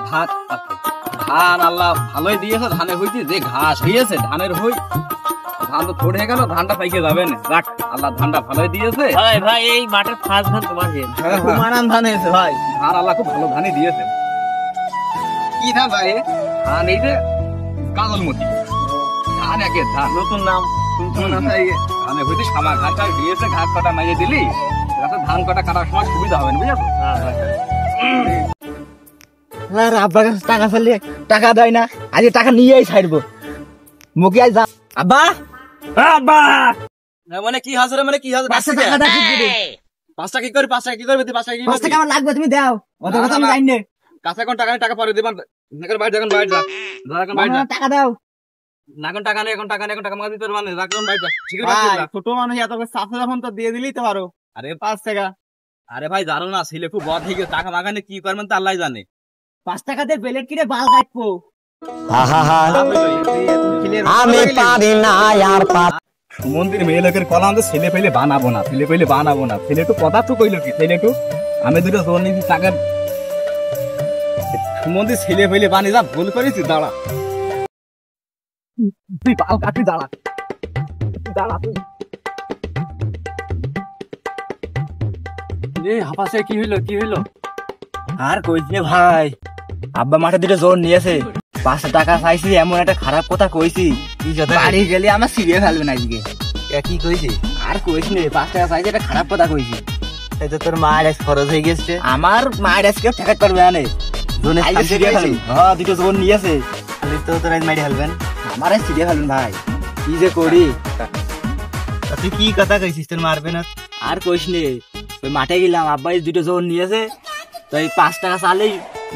ধান ধান আল্লাহ ভালোই দিয়েছে, ধানে হইছে যে ঘাস হয়েছে ধানের হই, ধান তো থোড় হয়ে গেল, ধানটা পাইকে যাবে না। যাক আল্লাহ ধানটা ভালোই দিয়েছে। ভাই ভাই এই মাঠের ফার্স্ট ধান তোমার মানান ধান হয়েছে ভাই। ধান আল্লাহ খুব ভালো ধানই দিয়েছে। কি ধান ভাই? ধান এই যে কাজলমতি ধান, একের ধান, নতুন নাম ধানে হইতে সামা ঘাটটা দিয়েছে, ঘাট কাটা মাইয়ে দিলি যাতে ধান কাটা কাটার সময় সুবিধা হবে না, বুঝেছো? আব্বার কাছে টাকা ফেললে টাকা দেয় না, আজ টাকা নিয়েই ছাড়বো মুখে আজ আব্বা আব্বা মানে কি হাজারে মানে কি হাজার 5 টাকা দাও। 5 টাকা কি করে 5 টাকা কি করবে? 5 টাকা কি 5 টাকা আমার লাগবে, তুমি দাও। অত কথা আমি জানি না। কাছে কোন টাকা নেই, টাকা পরে দেবেন। নাকের বাইরে যখন বাইরে যা, যখন বাইরে যা টাকা দাও। না কোন টাকা নেই, এখন টাকা নেই, এখন টাকা মাগি তোর মানে যখন বাইরে যা। ঠিক আছে ছোট মানুষ এত চাষা যখন তো দিয়ে দিলেই তো পারো। আরে 5 টাকা। আরে ভাই জানো না ছেলে খুব বদ হয়ে গেছে, টাকা মাগানে কি করবেন তা আল্লাহ জানে। 5 টাকা দিয়ে বেলেট কিনে বাল কাটবো। আমি পারি না আর মন্দির মেয়ে লোকের কলাম তো ছেলে পেলে বানাবো না, ছেলে পেলে বানাবো না। ছেলে একটু কথা তো কইলো কি, ছেলে একটু আমি দুটো জোর নিয়েছি টাকা মন্দির ছেলে পেলে বানিয়ে যা ভুল করেছি। দাঁড়া তুই বাল কাটি, দাঁড়া দাঁড়া তুই। হাফাসে কি হইলো কি হইলো? আর কইছে ভাই, আব্বা মাঠে দুটো জোর নিয়েছে, 5 টাকা চাইছি, এমন একটা খারাপ কথা কইছি বাড়ি গেলে আমার সিরিয়ে ফেলবে না আজকে। কি কইছি? আর কইস নে, 5 টাকা চাইছি, একটা খারাপ কথা কইছি। এই তো তোর মায়ের আজ খরচ হয়ে গেছে। আমার মায়ের আজকে ঠেকাত পারবে না, জোনে সিরিয়ে ফেলবে। হ্যাঁ দুটো জোর নিয়েছে, খালি তো তোর আজ মাইরে ফেলবেন, আমার আজ সিরিয়ে ফেলবেন ভাই। কি যে করি? তুই কি কথা কইছিস তোর মারবে না? আর কইস নে, ওই মাঠে গেলাম, আব্বা দুটো জোর নিয়েছে, তো এই 5 টাকা চালেই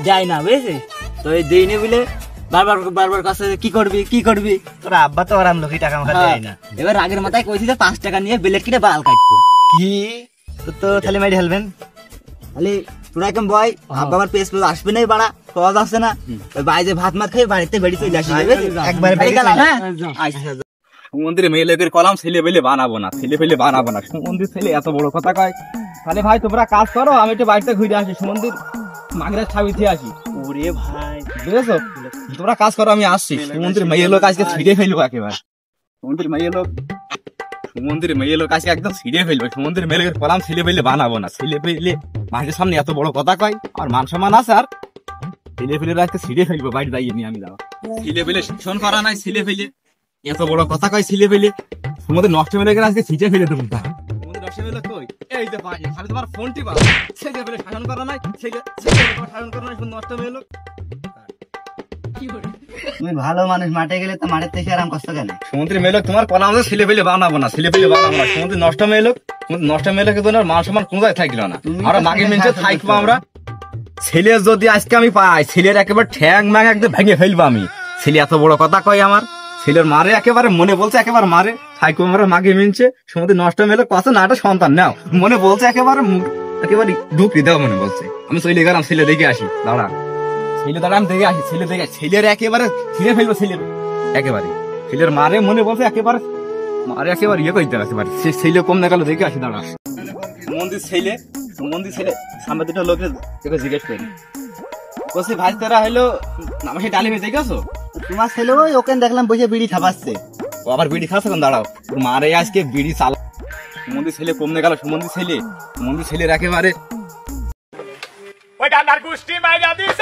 যায় না, বুঝেছে? তো এই দেই নে বলে বারবার বারবার কাছে কি করবি কি করবি। তোর আব্বা তো আরাম লোকই টাকা মাখা দেয় না। এবার রাগের মাথায় কইছি যে 5 টাকা নিয়ে বেলেট কিনে বাল কাটবো। কি তো তাহলে মাইরে ফেলবেন? তাহলে তোরা কেমন বয়, আব্বা আমার পেস আসবে না, বাড়া সহজ আসছে না। ওই বাইরে ভাত মাত খেয়ে বাড়িতে বেড়ি চলে আসি, একবার গেলাম। হ্যাঁ মন্দিরে মেয়ে লোকের কলাম ছেলে পেলে বানাবো না, ছেলে পেলে বানাবো না। সুমন্দির ছেলে এত বড় কথা কয়। তাহলে ভাই তোমরা কাজ করো, আমি একটু বাড়িতে ঘুরে আসি, সুমন্দির মাগরা ছাবি দিয়ে আসি। ওরে ভাই বুঝেছো? তোমরা কাজ করো, আমি আসছি। সুমন্দির মেয়ে লোক আজকে ছিঁড়ে ফেলবো একেবারে। সুমন্দির মেয়ে লোক আজকে একদম ছিঁড়ে ফেলবে। সুমন্দির মেয়ে লোকের কলাম ছেলে পেলে বানাবো না, ছেলে পেলে মাঝের সামনে এত বড় কথা কয়, আর মান সম্মান আছে, আর ছেলে পেলে আজকে ছিঁড়ে ফেলবো। বাড়ি যাইয়ে নিয়ে আমি যাবো। ছেলে পেলে শিক্ষণ করা নাই, ছেলে পেলে এত বড় কথা কয়, ছেলে পেলে তোমাদের নষ্ট মেলে গেলে আজকে ছিঁড়ে ফেলে দেবো। তোমাদের নষ্ট মেলে কই? এই যে পাই খালি তোমার ফোনটি পাবো। ছেলে পেলে শাসন করা নাই, ছেলে শাসন করা নাই, নষ্ট মেলে। তুমি ভালো মানুষ, মাঠে গেলে তো মাঠের থেকে আরাম কষ্ট কেন? সমুদ্রের মেয়ে লোক তোমার কলাম ছেলে পেলে বানাবো না, ছেলে পেলে বানাবো না। সমুদ্রের নষ্ট মেয়ে লোক, নষ্ট মেয়ে লোক মান সম্মান কোন জায়গায় থাকলো না। আমরা মাগে মেঞ্চে থাকবো আমরা। ছেলে যদি আজকে আমি পাই, ছেলের একেবারে ঠ্যাং ম্যাং একদম ভেঙে ফেলবো আমি। ছেলে এত বড় কথা কয় আমার, ছেলের মারে একেবারে মনে বলছে একেবারে মারে থাকবো আমরা মাগে মেঞ্চে। সমুদ্রের নষ্ট মেয়ে লোক কথা না, একটা সন্তান নাও মনে বলছে একেবারে ঢুকরি দেওয়া মনে বলছে। আমি চলে গেলাম, ছেলে দেখে আসি। দাঁড়া ছেলে, দাঁড়া আমি দেখে আসি, ছেলে দেখে ছেলের একেবারে ছিঁড়ে ফেলবো। ছেলের একেবারে ছেলের মারে মনে বলছে একেবারে মারে একেবারে ইয়ে করতে একেবারে। সে ছেলে কম না গেল, দেখে আসি। দাঁড়া মন্দির ছেলে সামনে দুটো লোকের জিজ্ঞেস করি, বলছি ভাই তোরা হইলো আমার সেই ডালিমে দেখেছো? তোমার ছেলে ওই ওকে দেখলাম বসে বিড়ি খাবাচ্ছে। ও আবার বিড়ি খাচ্ছে? এখন দাঁড়াও, তোর মারে আজকে বিড়ি চাল। মন্দির ছেলে কমনে গেল, মন্দির ছেলের একেবারে ওই ডান্ডার গুষ্টি মাইরা দিস।